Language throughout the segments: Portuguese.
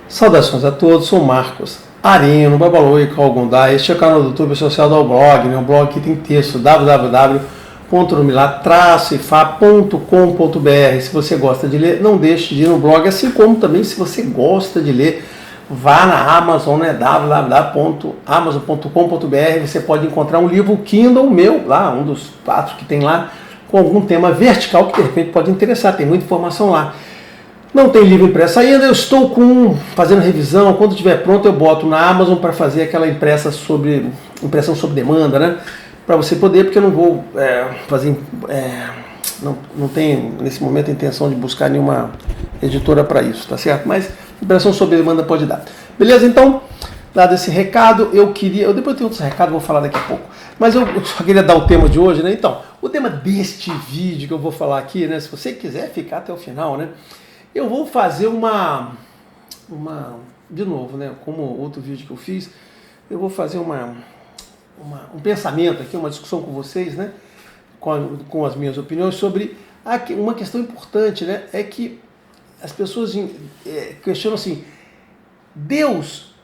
Saudações a todos, sou Marcos Arino, Babaloi, Calgundá. Este é o canal do YouTube social do blog, né? Um blog que tem texto www.numilar-ifa.com.br. Se você gosta de ler, não deixe de ir no blog, assim como também se você gosta de ler, vá na Amazon, né? www.amazon.com.br. Você pode encontrar um livro Kindle meu, lá, um dos 4 que tem lá, com algum tema vertical que de repente pode interessar, tem muita informação lá. Não tem livro impresso ainda, eu estou fazendo revisão, quando estiver pronto eu boto na Amazon para fazer aquela impressão sobre demanda, né? Para você poder, porque eu não vou fazer, não tenho nesse momento a intenção de buscar nenhuma editora para isso, tá certo? Mas impressão sobre demanda pode dar. Beleza? Então, dado esse recado, depois eu tenho outros recados, vou falar daqui a pouco. Mas eu só queria dar o tema de hoje, né? Então, o tema deste vídeo que eu vou falar aqui, né? Se você quiser ficar até o final, né? Eu vou fazer de novo, né, como outro vídeo que eu fiz, eu vou fazer um pensamento aqui, uma discussão com vocês, né, com as minhas opiniões sobre uma questão importante, né, é que as pessoas questionam assim, Deus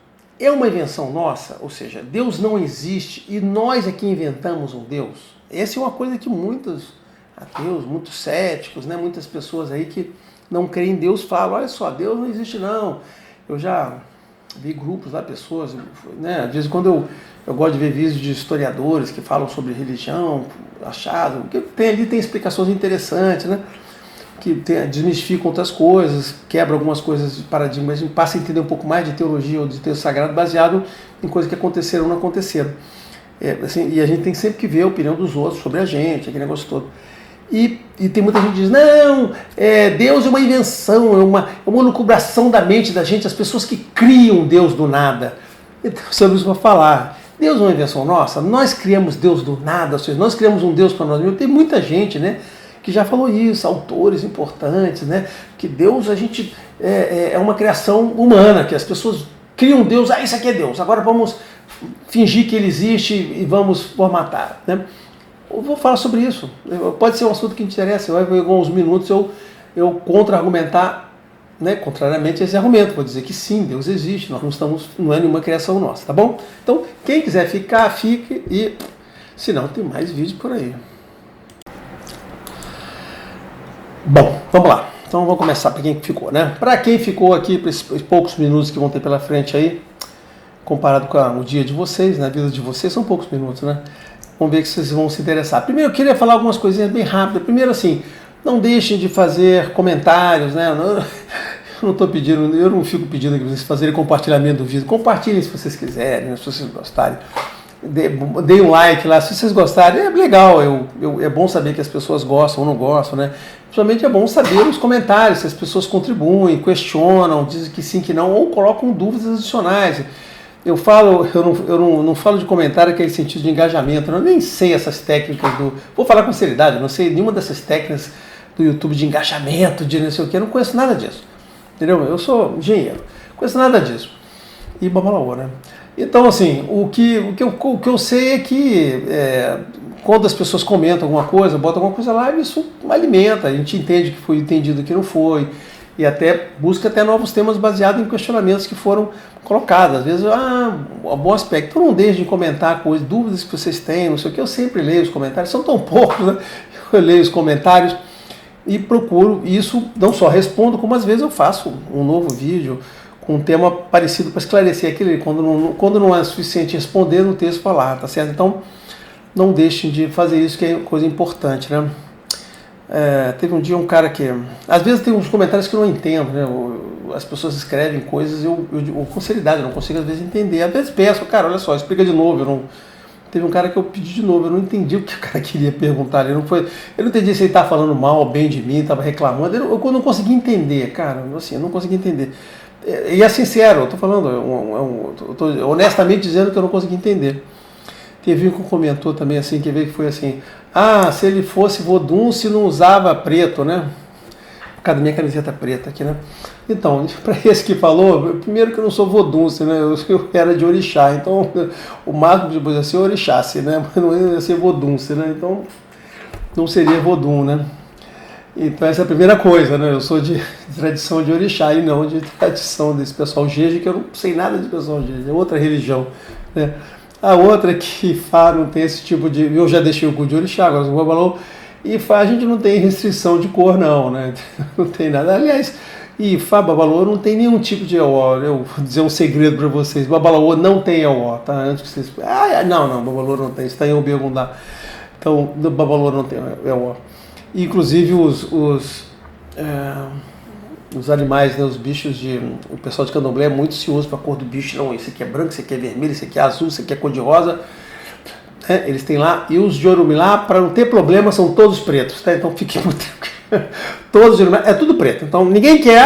é uma invenção nossa? Ou seja, Deus não existe e nós é que inventamos um Deus? Essa é uma coisa que muitos ateus, muitos céticos, né, muitas pessoas aí que não creem em Deus falam, olha só, Deus não existe não. Eu já vi grupos lá, pessoas, né? Às vezes quando eu gosto de ver vídeos de historiadores que falam sobre religião, achado, que tem explicações interessantes, né? Que desmistificam outras coisas, quebra algumas coisas de paradigmas, a gente passa a entender um pouco mais de teologia ou de texto sagrado baseado em coisas que aconteceram ou não aconteceram. Assim, e a gente tem sempre que ver a opinião dos outros sobre a gente, aquele negócio todo. E tem muita gente que diz, não, Deus é uma invenção, é uma lucubração da mente da gente, as pessoas que criam Deus do nada. Então, sobre isso eu vou falar. Deus é uma invenção nossa? Nós criamos Deus do nada, ou seja, nós criamos um Deus para nós mesmos. Tem muita gente, né, que já falou isso, autores importantes, né, que Deus é uma criação humana, que as pessoas criam Deus, isso aqui é Deus, agora vamos fingir que ele existe e vamos formatar, né? Eu vou falar sobre isso. Pode ser um assunto que interessa. Eu vou, em alguns minutos, eu contra-argumentar, né, contrariamente a esse argumento. Vou dizer que sim, Deus existe, não é nenhuma criação nossa, tá bom? Então, quem quiser ficar, fique e, se não, tem mais vídeo por aí. Bom, vamos lá. Então, vamos começar para quem ficou, né? Para quem ficou aqui, para esses poucos minutos que vão ter pela frente aí, comparado com o dia de vocês, na vida de vocês, são poucos minutos, né? Vamos ver que vocês vão se interessar. Primeiro, eu queria falar algumas coisinhas bem rápidas. Primeiro, assim, não deixem de fazer comentários, né? Eu não fico pedindo que vocês fazerem compartilhamento do vídeo. Compartilhem se vocês quiserem, né? Se vocês gostarem. Dê um like lá, se vocês gostarem. É legal, é bom saber que as pessoas gostam ou não gostam, né? Principalmente é bom saber os comentários, se as pessoas contribuem, questionam, dizem que sim, que não, ou colocam dúvidas adicionais. Eu não falo de comentário aquele sentido de engajamento, eu nem sei essas técnicas vou falar com seriedade, eu não sei nenhuma dessas técnicas do YouTube de engajamento, de não sei o que, eu não conheço nada disso, entendeu? Eu sou engenheiro, não conheço nada disso. E babalaô, né? Então, assim, o que eu sei é que quando as pessoas comentam alguma coisa, botam alguma coisa lá, isso alimenta, a gente entende que foi entendido, que não foi, e busca novos temas baseados em questionamentos que foram colocados. Às vezes, um bom aspecto. Então não deixe de comentar coisas, dúvidas que vocês têm, não sei o que. Eu sempre leio os comentários, são tão poucos, né? Eu leio os comentários e procuro isso, não só respondo, como às vezes eu faço um novo vídeo com um tema parecido para esclarecer aquele, quando não é suficiente responder no texto falar, tá certo? Então não deixem de fazer isso, que é coisa importante, né? Teve um dia um cara que... Às vezes tem uns comentários que eu não entendo, né? As pessoas escrevem coisas e eu com seriedade, eu não consigo às vezes entender. Às vezes peço, cara, olha só, explica de novo. Teve um cara que eu pedi de novo, eu não entendi o que o cara queria perguntar. Eu não entendi se ele estava falando mal ou bem de mim, estava reclamando. Eu não consegui entender, cara, assim, eu não consegui entender. E é sincero, eu estou falando, eu tô honestamente dizendo que eu não consegui entender. Teve um que comentou também assim, que foi assim, se ele fosse Vodun, se não usava preto, né? Por causa da minha camiseta preta aqui, né? Então, para esse que falou, primeiro que eu não sou Vodun, né? Eu era de Orixá, então o máximo que podia ser Orixá, né? Mas não ia ser Vodun, né? Então não seria Vodun, né? Então essa é a primeira coisa, né? Eu sou de tradição de orixá e não de tradição desse pessoal jeje, que eu não sei nada de pessoal jeje, é outra religião, né? A outra que Fá não tem esse tipo de... Eu já deixei o cu de orixá, agora o Babalô, e Fá a gente não tem restrição de cor não, né? Não tem nada. Aliás, e Fá, Babalô não tem nenhum tipo de EO. Eu vou dizer um segredo para vocês, Babalô não tem EO, tá? Antes que vocês... não, Babalô não tem, está em Obegundá. Então, do Babalô não tem EO. Inclusive os animais, né, os bichos o pessoal de Candomblé é muito cioso para a cor do bicho. Não, esse aqui é branco, esse aqui é vermelho, esse aqui é azul, esse aqui é cor de rosa. Eles têm lá, e os de Orumilá, para não ter problema, são todos pretos, tá? Então fiquem muito tranquilos. Todos de Orumilá, é tudo preto. Então ninguém quer,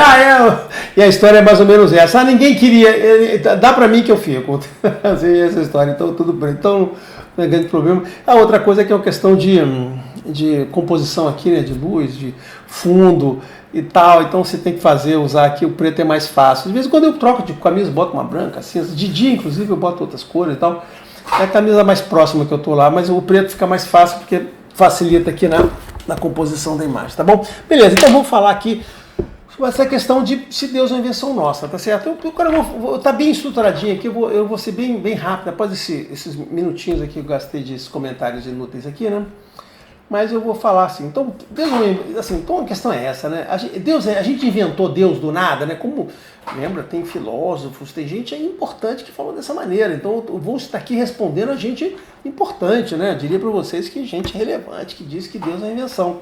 e a história é mais ou menos essa. Ninguém queria, dá para mim que eu fico. Assim, essa história, então tudo preto. Então não é grande problema. A outra coisa é que é uma questão de composição aqui, né, de luz, de fundo e tal, então você tem que usar aqui, o preto é mais fácil. De vez em quando eu troco de camisa, boto uma branca, cinza, de dia inclusive eu boto outras cores e tal, é a camisa mais próxima que eu tô lá, mas o preto fica mais fácil porque facilita aqui na composição da imagem, tá bom? Beleza, então vamos falar aqui sobre essa questão de se Deus é uma invenção nossa, tá certo? Eu vou estar bem estruturadinho aqui, eu vou ser bem rápido, após esses minutinhos aqui que eu gastei de comentários inúteis aqui, né? Mas eu vou falar assim, então, Deus, assim, então a questão é essa, né? A gente inventou Deus do nada, né? Como, lembra, tem filósofos, tem gente importante que falou dessa maneira. Então eu vou estar aqui respondendo a gente importante, né? Eu diria para vocês que gente relevante, que diz que Deus é invenção.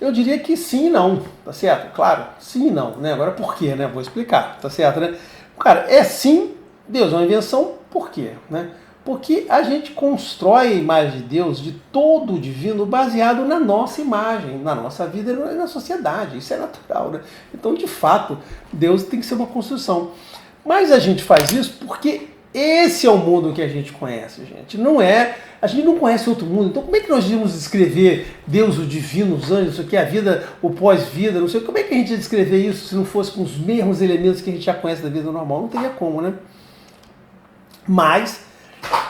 Eu diria que sim e não, tá certo? Claro, sim e não, né? Agora por quê, né? Vou explicar, tá certo, né? Cara, é sim, Deus é uma invenção, por quê, né? Porque a gente constrói a imagem de Deus, de todo o divino, baseado na nossa imagem, na nossa vida e na sociedade. Isso é natural, né? Então, de fato, Deus tem que ser uma construção. Mas a gente faz isso porque esse é o mundo que a gente conhece, gente. A gente não conhece outro mundo. Então, como é que nós íamos descrever Deus, o divino, os anjos, isso aqui, a vida, o pós-vida, não sei. Como é que a gente ia descrever isso se não fosse com os mesmos elementos que a gente já conhece da vida normal? Não teria como, né? Mas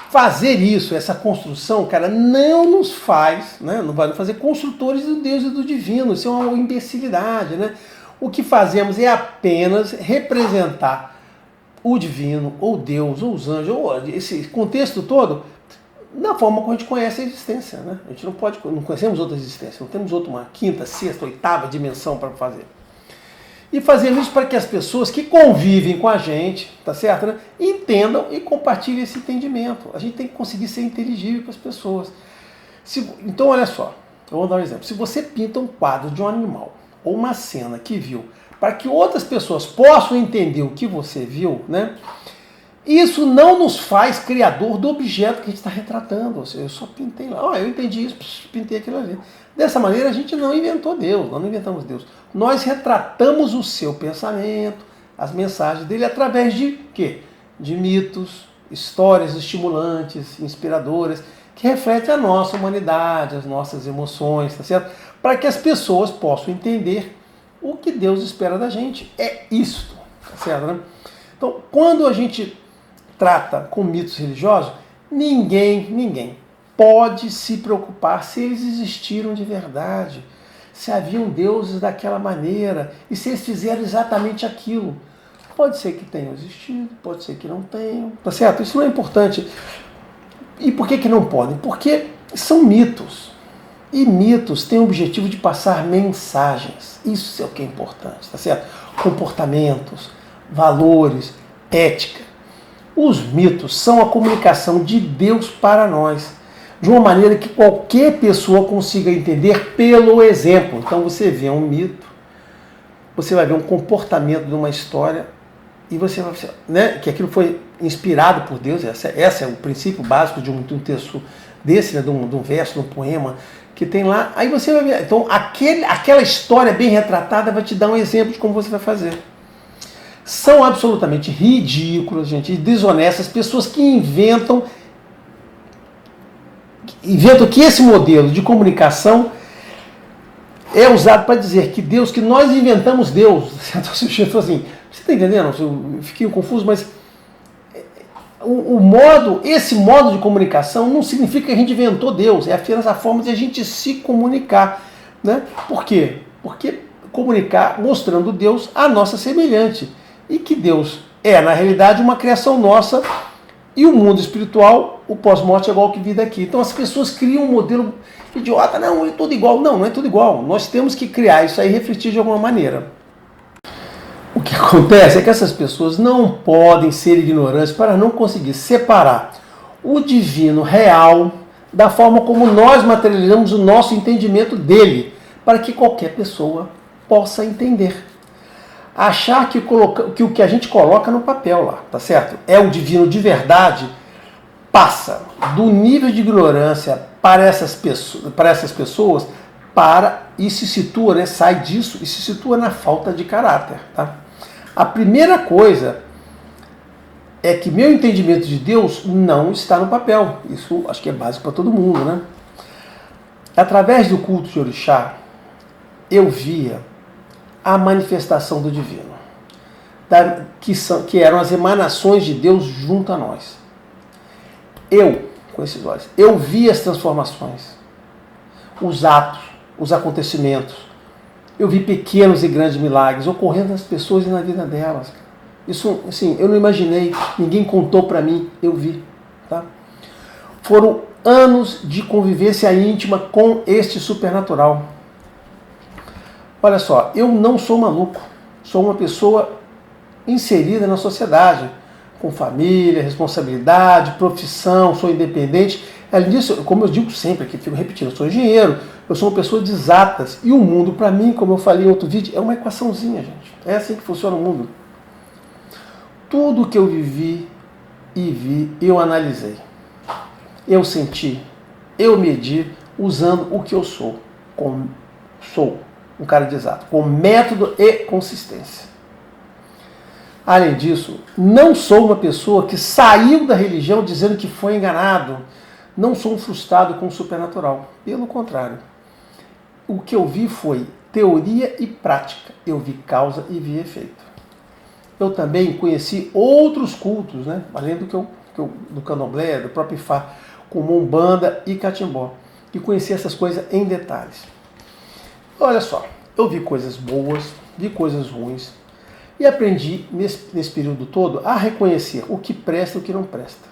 fazer isso, essa construção, cara, não nos faz, né, não vai nos fazer construtores do Deus e do divino. Isso é uma imbecilidade, né? O que fazemos é apenas representar o divino, ou Deus, ou os anjos, ou esse contexto todo, da forma como a gente conhece a existência, né? A gente não conhecemos outra existência, não temos uma quinta, sexta, oitava dimensão para fazer. E fazemos isso para que as pessoas que convivem com a gente, tá certo, né, entendam e compartilhem esse entendimento. A gente tem que conseguir ser inteligível com as pessoas. Então, olha só, eu vou dar um exemplo. Se você pinta um quadro de um animal ou uma cena que viu, para que outras pessoas possam entender o que você viu, né, isso não nos faz criador do objeto que a gente está retratando. Ou seja, eu só pintei lá, eu entendi isso, pintei aquilo ali. Dessa maneira, a gente não inventou Deus, nós não inventamos Deus. Nós retratamos o seu pensamento, as mensagens dele, através de quê? De mitos, histórias estimulantes, inspiradoras, que refletem a nossa humanidade, as nossas emoções, tá certo? Para que as pessoas possam entender o que Deus espera da gente. É isto, tá certo, né? Então, quando a gente trata com mitos religiosos, ninguém pode se preocupar se eles existiram de verdade, se haviam deuses daquela maneira e se eles fizeram exatamente aquilo. Pode ser que tenham existido, pode ser que não tenham, tá certo? Isso não é importante. E por que não podem? Porque são mitos. E mitos têm o objetivo de passar mensagens. Isso é o que é importante, tá certo? Comportamentos, valores, ética. Os mitos são a comunicação de Deus para nós, de uma maneira que qualquer pessoa consiga entender pelo exemplo. Então você vê um mito, você vai ver um comportamento de uma história e você vai ver, né, que aquilo foi inspirado por Deus. Esse é o princípio básico de um texto desse, né, de um verso, de um poema que tem lá. Aí você vai ver, então aquela história bem retratada vai te dar um exemplo de como você vai fazer. São absolutamente ridículas, gente, e desonestas pessoas que inventam que esse modelo de comunicação é usado para dizer que Deus, que nós inventamos Deus. Então, assim, você está entendendo? Eu fiquei confuso, mas esse modo de comunicação não significa que a gente inventou Deus, é apenas a forma de a gente se comunicar. né? Por quê? Porque comunicar mostrando Deus a nossa semelhante. E que Deus é, na realidade, uma criação nossa, e o mundo espiritual, o pós-morte é igual que vida aqui. Então as pessoas criam um modelo idiota, não, é tudo igual. Não, não é tudo igual. Nós temos que criar isso aí e refletir de alguma maneira. O que acontece é que essas pessoas não podem ser ignorantes para não conseguir separar o divino real da forma como nós materializamos o nosso entendimento dele, para que qualquer pessoa possa entender. Achar que o que a gente coloca no papel lá, tá certo? É o divino de verdade, passa do nível de ignorância para essas pessoas e se situa, né, sai disso e se situa na falta de caráter. Tá? A primeira coisa é que meu entendimento de Deus não está no papel. Isso acho que é básico para todo mundo, né? Através do culto de Orixá, eu via a manifestação do divino, que eram as emanações de Deus junto a nós. Com esses olhos, eu vi as transformações, os atos, os acontecimentos. Eu vi pequenos e grandes milagres ocorrendo nas pessoas e na vida delas. Isso, assim, eu não imaginei, ninguém contou para mim, eu vi. Tá? Foram anos de convivência íntima com este supernatural. Olha só, eu não sou maluco, sou uma pessoa inserida na sociedade, com família, responsabilidade, profissão, sou independente. Além disso, como eu digo sempre, aqui fico repetindo, eu sou engenheiro, eu sou uma pessoa de exatas. E o mundo, para mim, como eu falei em outro vídeo, é uma equaçãozinha, gente. É assim que funciona o mundo. Tudo que eu vivi e vi, eu analisei. Eu senti, eu medi, usando o que eu sou. Sou um cara de exato, com método e consistência. Além disso, não sou uma pessoa que saiu da religião dizendo que foi enganado. Não sou um frustrado com o supernatural. Pelo contrário. O que eu vi foi teoria e prática. Eu vi causa e vi efeito. Eu também conheci outros cultos, né? Além do candomblé, do próprio Ifá, como Umbanda e Catimbó. E conheci essas coisas em detalhes. Olha só, eu vi coisas boas, vi coisas ruins, e aprendi, nesse período todo, a reconhecer o que presta e o que não presta.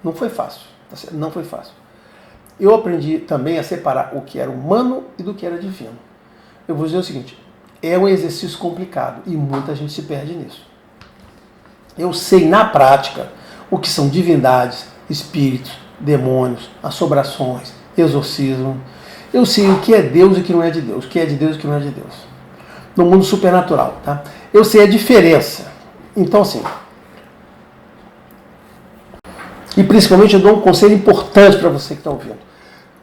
Não foi fácil. Não foi fácil. Eu aprendi também a separar o que era humano e do que era divino. Eu vou dizer o seguinte, é um exercício complicado e muita gente se perde nisso. Eu sei na prática o que são divindades, espíritos, demônios, assombrações, exorcismo. Eu sei o que é Deus e o que não é de Deus, o que é de Deus e o que não é de Deus. No mundo supernatural, tá? Eu sei a diferença. Então, assim, e principalmente eu dou um conselho importante para você que está ouvindo.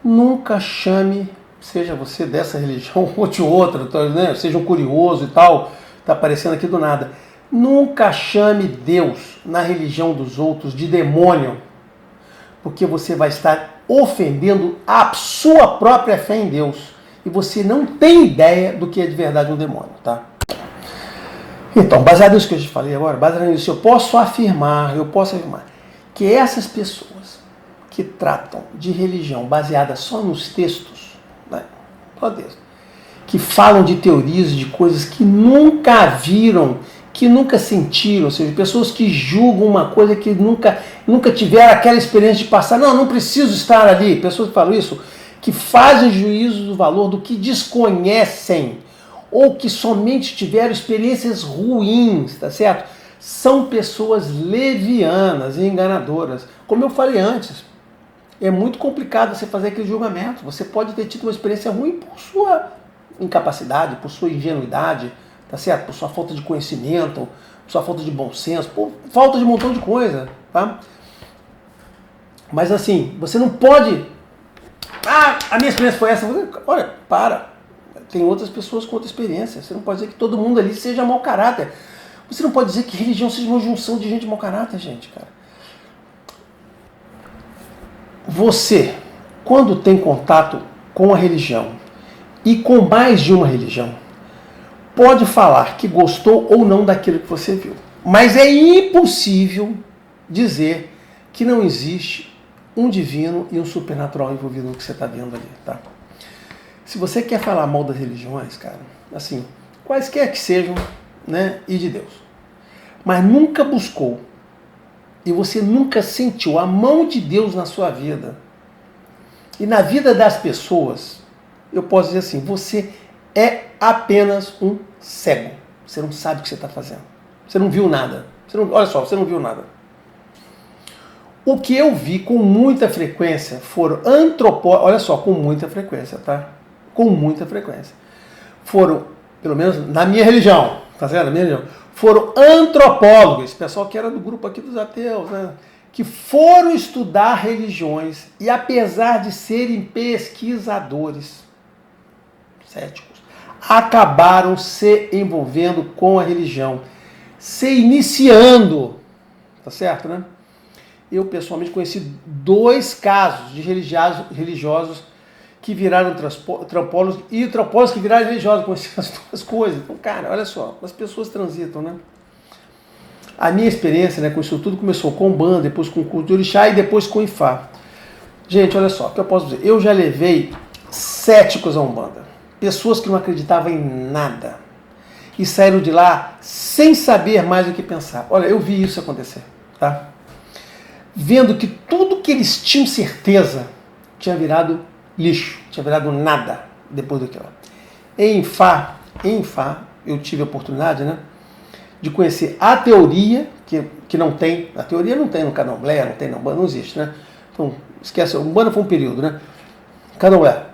Nunca chame, seja você dessa religião ou de outra, né? Seja um curioso e tal, está aparecendo aqui do nada. Nunca chame Deus na religião dos outros de demônio, porque você vai estar ofendendo a sua própria fé em Deus. E você não tem ideia do que é de verdade um demônio, tá? Então, baseado nisso que eu te falei agora, baseado nisso, eu posso afirmar que essas pessoas que tratam de religião baseada só nos textos, né, que falam de teorias, de coisas que nunca viram, que nunca sentiram, ou seja, pessoas que julgam uma coisa que nunca tiveram aquela experiência de passar, não preciso estar ali, pessoas que falam isso, que fazem juízo do valor do que desconhecem, ou que somente tiveram experiências ruins, tá certo? São pessoas levianas e enganadoras. Como eu falei antes, é muito complicado você fazer aquele julgamento. Você pode ter tido uma experiência ruim por sua incapacidade, por sua ingenuidade, tá certo? Por sua falta de conhecimento, por sua falta de bom senso, por falta de um montão de coisa, tá? Mas assim, você não pode... a minha experiência foi essa. Olha, para. Tem outras pessoas com outra experiência. Você não pode dizer que todo mundo ali seja mau caráter. Você não pode dizer que religião seja uma junção de gente mau caráter, gente, cara. Você, quando tem contato com a religião e com mais de uma religião, pode falar que gostou ou não daquilo que você viu. Mas é impossível dizer que não existe um divino e um supernatural envolvido no que você está vendo ali, tá? Se você quer falar mal das religiões, cara, assim, quaisquer que sejam, né, e de Deus, mas nunca buscou, e você nunca sentiu a mão de Deus na sua vida, e na vida das pessoas, eu posso dizer assim, você é apenas um cego. Você não sabe o que você está fazendo. Você não viu nada. Olha só, você não viu nada. O que eu vi com muita frequência foram antropólogos, olha só, com muita frequência, tá? Com muita frequência. Foram, pelo menos na minha religião, tá certo? Na minha religião, foram antropólogos, pessoal que era do grupo aqui dos ateus, né? Que foram estudar religiões e apesar de serem pesquisadores céticos, acabaram se envolvendo com a religião, se iniciando, tá certo, né? Eu pessoalmente conheci 2 casos de religiosos que viraram antropólogos e antropólogos que viraram religiosos, conheci as 2 coisas. Então, cara, olha só, as pessoas transitam, né? A minha experiência, né, com isso tudo começou com Umbanda, depois com o culto de Orixá e depois com Ifá. Gente, olha só, o que eu posso dizer? Eu já levei céticos a Umbanda, pessoas que não acreditavam em nada e saíram de lá sem saber mais o que pensar. Olha, eu vi isso acontecer, tá? Vendo que tudo que eles tinham certeza tinha virado lixo, tinha virado nada depois daquilo. Em Fá, eu tive a oportunidade, né, de conhecer a teoria, que não tem, a teoria não tem no Candomblé, não tem na Umbanda, não existe, né? Então, esquece, Umbanda foi um período, né? Candomblé,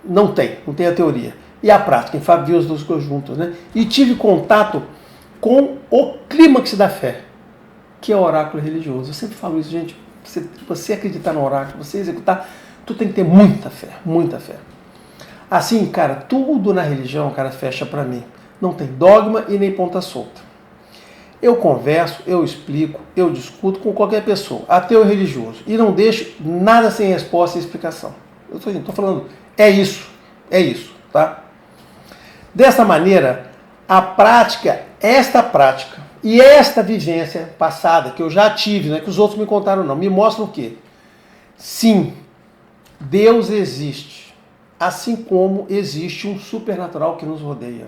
não tem a teoria. E a prática, em Fá viu as 2 coisas juntas, né? E tive contato com o clímax da fé, que é o oráculo religioso. Eu sempre falo isso, gente, você acreditar no oráculo, você executar, tu tem que ter muita fé, muita fé. Assim, cara, tudo na religião, cara, fecha pra mim. Não tem dogma e nem ponta solta. Eu converso, eu explico, eu discuto com qualquer pessoa, ateu e religioso, e não deixo nada sem resposta e explicação. Eu estou falando, é isso, tá? Dessa maneira, esta prática e esta vivência passada, que eu já tive, não é que os outros me contaram não, me mostram o quê? Sim, Deus existe, assim como existe um supernatural que nos rodeia.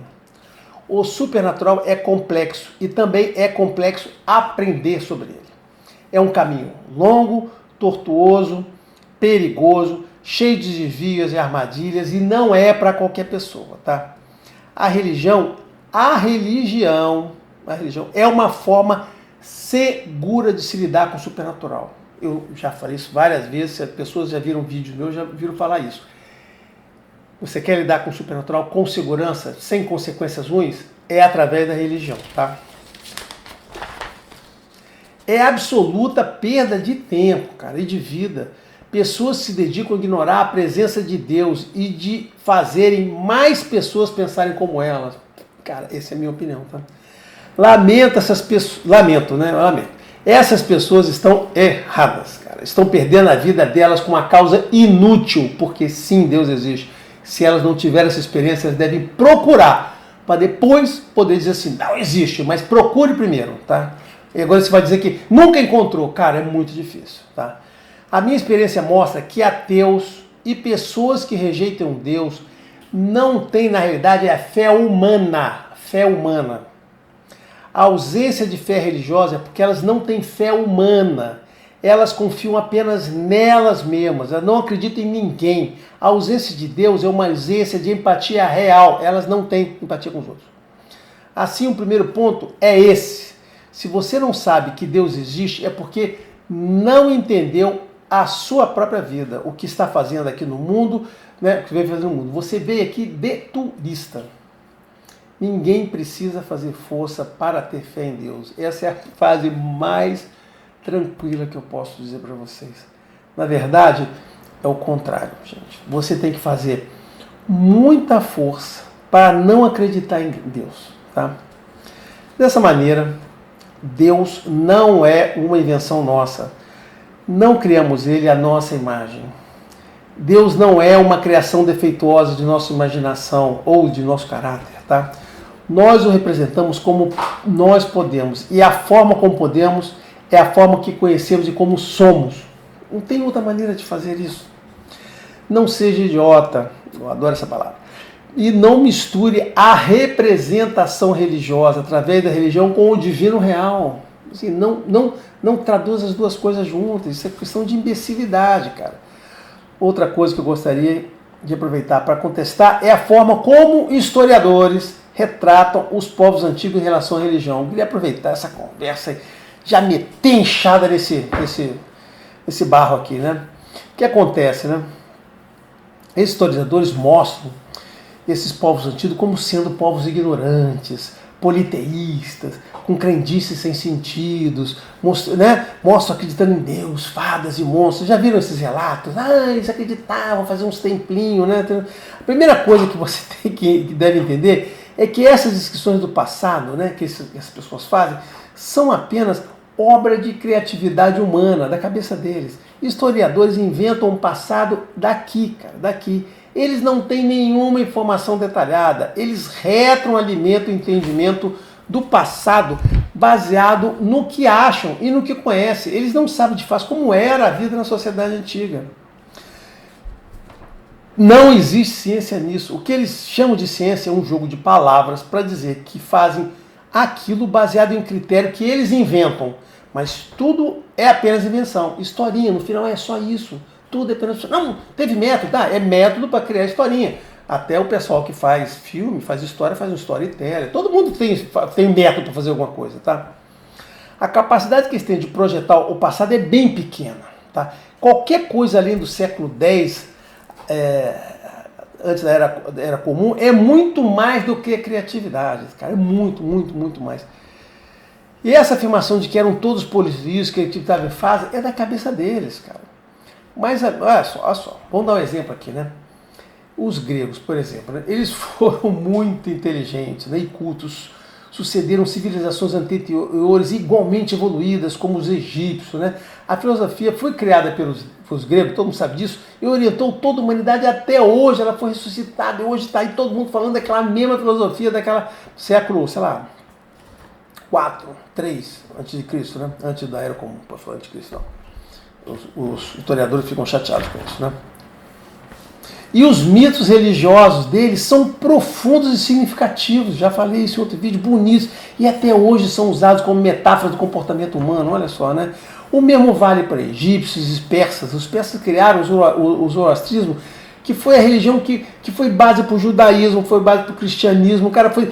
O supernatural é complexo e também é complexo aprender sobre ele. É um caminho longo, tortuoso, perigoso, cheio de desvios e armadilhas e não é para qualquer pessoa, tá? A religião é uma forma segura de se lidar com o supernatural. Eu já falei isso várias vezes, se as pessoas já viram vídeos meus, já viram falar isso. Você quer lidar com o supernatural com segurança, sem consequências ruins? É através da religião, tá? É absoluta perda de tempo, cara, e de vida. Pessoas se dedicam a ignorar a presença de Deus e de fazerem mais pessoas pensarem como elas. Cara, essa é a minha opinião, tá? Lamento essas pessoas, lamento. Essas pessoas estão erradas, cara. Estão perdendo a vida delas com uma causa inútil, porque sim, Deus existe. Se elas não tiverem essa experiência, elas devem procurar, para depois poder dizer assim, não existe, mas procure primeiro, tá? E agora você vai dizer que nunca encontrou. Cara, é muito difícil, tá? A minha experiência mostra que ateus e pessoas que rejeitam Deus não têm, na realidade, a fé humana. Fé humana. A ausência de fé religiosa é porque elas não têm fé humana. Elas confiam apenas nelas mesmas, elas não acreditam em ninguém. A ausência de Deus é uma ausência de empatia real, elas não têm empatia com os outros. Assim, o primeiro ponto é esse. Se você não sabe que Deus existe, é porque não entendeu a sua própria vida, o que está fazendo aqui no mundo, né? O que veio fazer no mundo. Você veio aqui de turista. Ninguém precisa fazer força para ter fé em Deus. Essa é a fase mais tranquila que eu posso dizer para vocês. Na verdade, é o contrário, gente. Você tem que fazer muita força para não acreditar em Deus, tá? Dessa maneira, Deus não é uma invenção nossa. Não criamos ele à nossa imagem. Deus não é uma criação defeituosa de nossa imaginação ou de nosso caráter, tá? Nós o representamos como nós podemos. E a forma como podemos é a forma que conhecemos e como somos. Não tem outra maneira de fazer isso. Não seja idiota, eu adoro essa palavra, e não misture a representação religiosa através da religião com o divino real. Assim, não traduz as duas coisas juntas, isso é questão de imbecilidade, cara. Outra coisa que eu gostaria de aproveitar para contestar é a forma como historiadores retratam os povos antigos em relação à religião. Eu queria aproveitar essa conversa e já meter enxada nesse barro aqui, né? O que acontece, né? Esses historiadores mostram esses povos antigos como sendo povos ignorantes, politeístas, com crendices sem sentidos, mostram acreditando em Deus, fadas e monstros. Já viram esses relatos? Eles acreditavam, fazer uns templinhos, né? A primeira coisa que você que deve entender é que essas descrições do passado, né, que essas pessoas fazem, são apenas obra de criatividade humana, da cabeça deles. Historiadores inventam um passado daqui, cara, daqui. Eles não têm nenhuma informação detalhada, eles retroalimentam o entendimento do passado baseado no que acham e no que conhecem. Eles não sabem de fato como era a vida na sociedade antiga. Não existe ciência nisso. O que eles chamam de ciência é um jogo de palavras para dizer que fazem aquilo baseado em critério que eles inventam. Mas tudo é apenas invenção. Historinha, no final é só isso. Tudo é apenas... Não, teve método, tá? É método para criar historinha. Até o pessoal que faz filme, faz história, faz um storyteller. Todo mundo tem método para fazer alguma coisa, tá? A capacidade que eles têm de projetar o passado é bem pequena, tá? Qualquer coisa além do século X, antes da era comum, é muito mais do que criatividade, cara. É muito, muito, muito mais. E essa afirmação de que eram todos politeístas, que criatividade fazem, é da cabeça deles, cara. Mas, olha só, vamos dar um exemplo aqui, né? Os gregos, por exemplo, né? Eles foram muito inteligentes, né, e cultos, sucederam civilizações anteriores igualmente evoluídas, como os egípcios, né? A filosofia foi criada pelos gregos, todo mundo sabe disso, e orientou toda a humanidade até hoje. Ela foi ressuscitada e hoje está aí todo mundo falando daquela mesma filosofia daquela século, sei lá, 4, 3 antes de Cristo, né? Antes da era comum, para falar antes de Cristo, não. Os historiadores ficam chateados com isso, né? E os mitos religiosos deles são profundos e significativos. Já falei isso em outro vídeo, bonitos. E até hoje são usados como metáfora do comportamento humano. Olha só, né? O mesmo vale para egípcios e persas. Os persas criaram o zoroastrismo, que foi a religião que foi base para o judaísmo, foi base para o cristianismo. O cara foi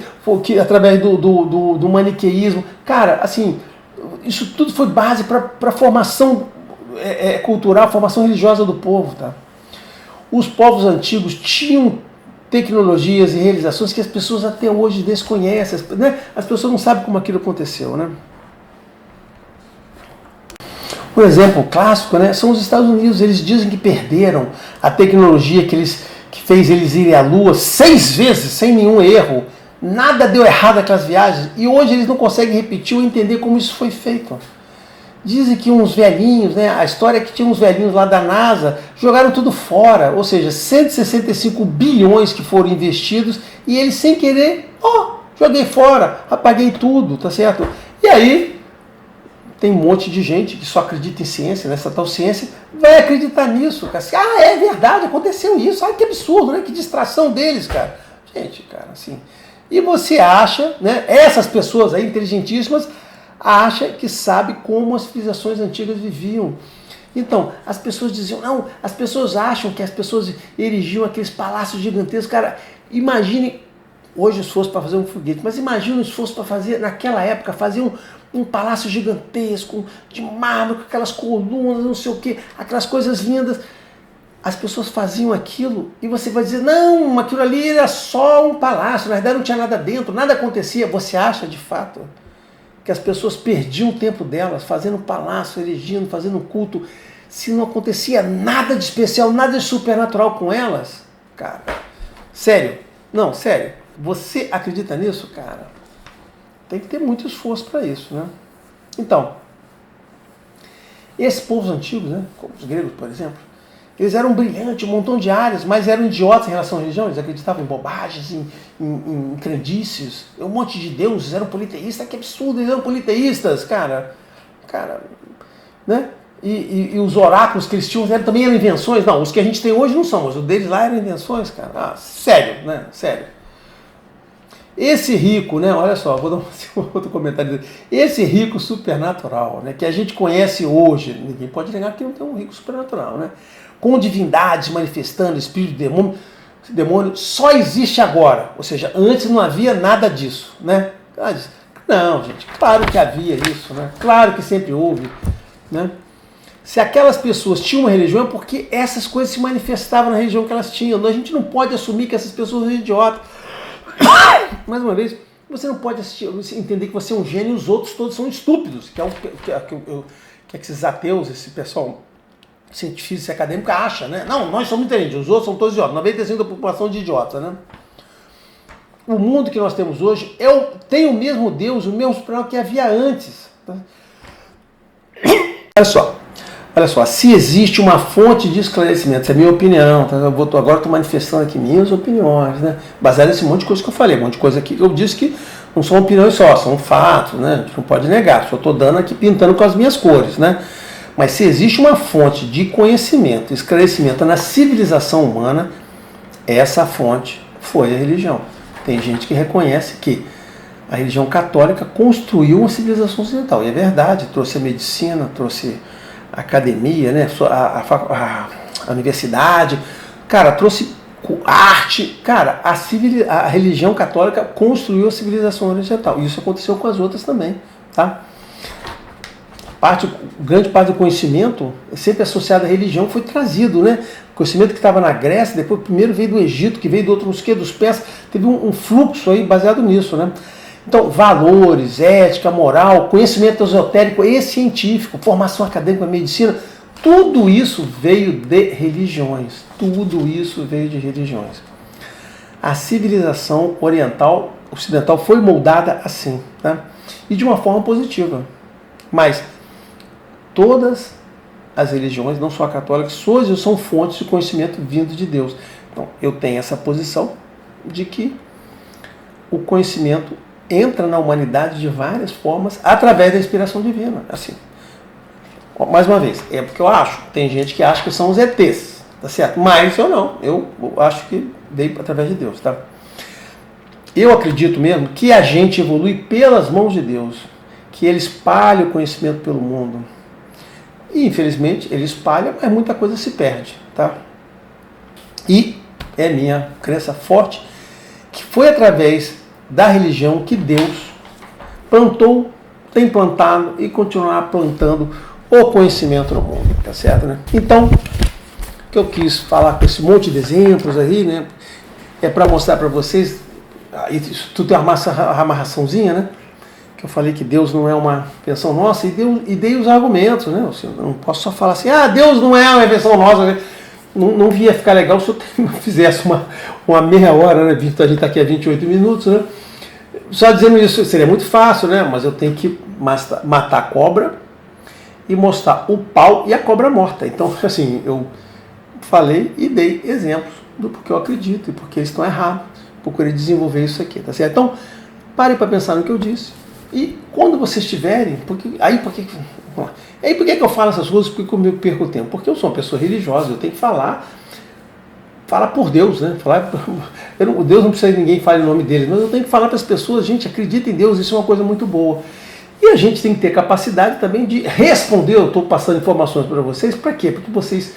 através do maniqueísmo. Cara, assim, isso tudo foi base para a formação cultural, a formação religiosa do povo, tá? Os povos antigos tinham tecnologias e realizações que as pessoas até hoje desconhecem, né? As pessoas não sabem como aquilo aconteceu, né? Um exemplo clássico, né, são os Estados Unidos. Eles dizem que perderam a tecnologia que fez eles irem à Lua 6 vezes sem nenhum erro. Nada deu errado naquelas viagens e hoje eles não conseguem repetir ou entender como isso foi feito. Dizem que uns velhinhos, né, a história é que tinha uns velhinhos lá da NASA, jogaram tudo fora, ou seja, 165 bilhões que foram investidos e eles sem querer, joguei fora, apaguei tudo, tá certo? E aí, tem um monte de gente que só acredita em ciência, nessa tal ciência, vai acreditar nisso, cara. É verdade, aconteceu isso, que absurdo, né, que distração deles, cara. Gente, cara, assim... E você acha, né, essas pessoas aí inteligentíssimas, acha que sabe como as civilizações antigas viviam. Então, as pessoas diziam, não, as pessoas acham que as pessoas erigiam aqueles palácios gigantescos. Cara, imagine, hoje o esforço para fazer um foguete, mas imagine o esforço para fazer, naquela época, fazer um palácio gigantesco, de mármore, com aquelas colunas, não sei o que, aquelas coisas lindas. As pessoas faziam aquilo e você vai dizer, não, aquilo ali era só um palácio, na verdade não tinha nada dentro, nada acontecia. Você acha, de fato, que as pessoas perdiam o tempo delas fazendo palácio, erigindo, fazendo culto, se não acontecia nada de especial, nada de supernatural com elas? Cara, sério, não, sério, você acredita nisso, cara? Tem que ter muito esforço para isso, né? Então, esses povos antigos, né, como os gregos, por exemplo, eles eram brilhantes, um montão de áreas, mas eram idiotas em relação à religião. Eles acreditavam em bobagens, em crendices, um monte de deuses, eram politeístas. Que absurdo, eles eram politeístas, cara, né? E os oráculos que eles tinham também eram invenções? Não, os que a gente tem hoje não são, mas os deles lá eram invenções, cara. Ah, sério, né? Sério. Esse rico, né? Olha só, vou dar um outro comentário. Esse rico supernatural, né? Que a gente conhece hoje, ninguém pode negar que não tem um rico supernatural, né? Com divindades manifestando, espírito de demônio, só existe agora. Ou seja, antes não havia nada disso, né? Não, gente, claro que havia isso, né? Claro que sempre houve, né? Se aquelas pessoas tinham uma religião, é porque essas coisas se manifestavam na religião que elas tinham. A gente não pode assumir que essas pessoas são idiotas. Mais uma vez, você não pode entender que você é um gênio e os outros todos são estúpidos, que é o que esses ateus, esse pessoal científico e acadêmico acha, né? Não, nós somos inteligentes, os outros são todos idiotas. 95% da população de idiotas, né? O mundo que nós temos hoje tem o mesmo Deus, o mesmo problema que havia antes. Tá? Olha só, se existe uma fonte de esclarecimento, essa é a minha opinião, tá? Agora estou manifestando aqui minhas opiniões, né? Baseado nesse monte de coisa que eu falei, um monte de coisa que eu disse que não são opiniões só, são fatos, né? A gente não pode negar, só estou dando aqui, pintando com as minhas cores, né? Mas se existe uma fonte de conhecimento, esclarecimento na civilização humana, essa fonte foi a religião. Tem gente que reconhece que a religião católica construiu uma civilização ocidental, e é verdade, trouxe a medicina, trouxe a academia, né? a universidade, cara, trouxe arte, cara, a religião católica construiu a civilização ocidental, e isso aconteceu com as outras também, tá? Grande parte do conhecimento, sempre associado à religião, foi trazido, né? O conhecimento que estava na Grécia, depois primeiro veio do Egito, que veio do outro, dos persas, teve um fluxo aí baseado nisso, né? Então, valores, ética, moral, conhecimento esotérico e científico, formação acadêmica, medicina, tudo isso veio de religiões. Tudo isso veio de religiões. A civilização ocidental foi moldada assim, tá? E de uma forma positiva. Mas todas as religiões, não só a católica, são fontes de conhecimento vindo de Deus. Então, eu tenho essa posição de que o conhecimento entra na humanidade de várias formas através da inspiração divina. Assim, mais uma vez, é porque eu acho, tem gente que acha que são os ETs, tá certo? Mas eu não, eu acho que veio através de Deus, tá? Eu acredito mesmo que a gente evolui pelas mãos de Deus, que Ele espalha o conhecimento pelo mundo. E, infelizmente, Ele espalha, mas muita coisa se perde, tá? E é minha crença forte que foi através da religião que Deus tem plantado e continuará plantando o conhecimento no mundo, tá certo, né? Então, o que eu quis falar com esse monte de exemplos aí, né? É para mostrar para vocês, isso tudo tem uma amarraçãozinha, né? Que eu falei que Deus não é uma invenção nossa, e dei os argumentos, né? Eu não posso só falar assim, Deus não é uma invenção nossa, né? Não ia ficar legal se eu fizesse uma meia hora, né? A gente está aqui há 28 minutos, né? Só dizendo isso seria muito fácil, né? Mas eu tenho que matar a cobra e mostrar o pau e a cobra morta. Então, assim, eu falei e dei exemplos do porque eu acredito e porque eles estão errados. Procurei desenvolver isso aqui, tá certo? Então, parem para pensar no que eu disse. E quando vocês tiverem, por que eu falo essas coisas? Por que eu perco o tempo? Porque eu sou uma pessoa religiosa, eu tenho que falar por Deus, né? Deus não precisa que ninguém fale o nome dele, mas eu tenho que falar para as pessoas, gente, acredita em Deus, isso é uma coisa muito boa. E a gente tem que ter capacidade também de responder. Eu estou passando informações para vocês, para quê? Porque vocês,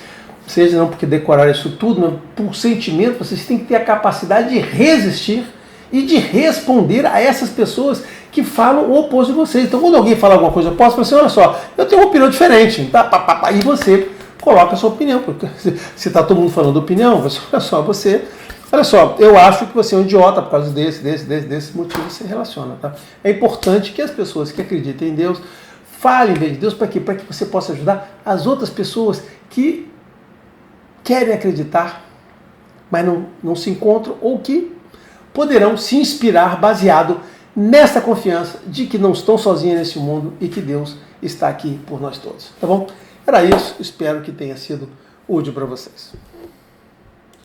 seja não porque decoraram isso tudo, mas por sentimento, vocês têm que ter a capacidade de resistir e de responder a essas pessoas que falam o oposto de vocês. Então, quando alguém fala alguma coisa, eu posso falar assim, olha só, eu tenho uma opinião diferente, tá? E você coloca a sua opinião, porque se está todo mundo falando opinião, olha só, eu acho que você é um idiota por causa desse motivo, você relaciona, tá? É importante que as pessoas que acreditem em Deus falem bem de Deus, para quê? Para que você possa ajudar as outras pessoas que querem acreditar, mas não se encontram, ou que poderão se inspirar baseado nessa confiança de que não estão sozinhos nesse mundo e que Deus está aqui por nós todos, tá bom? Era isso, espero que tenha sido útil para vocês.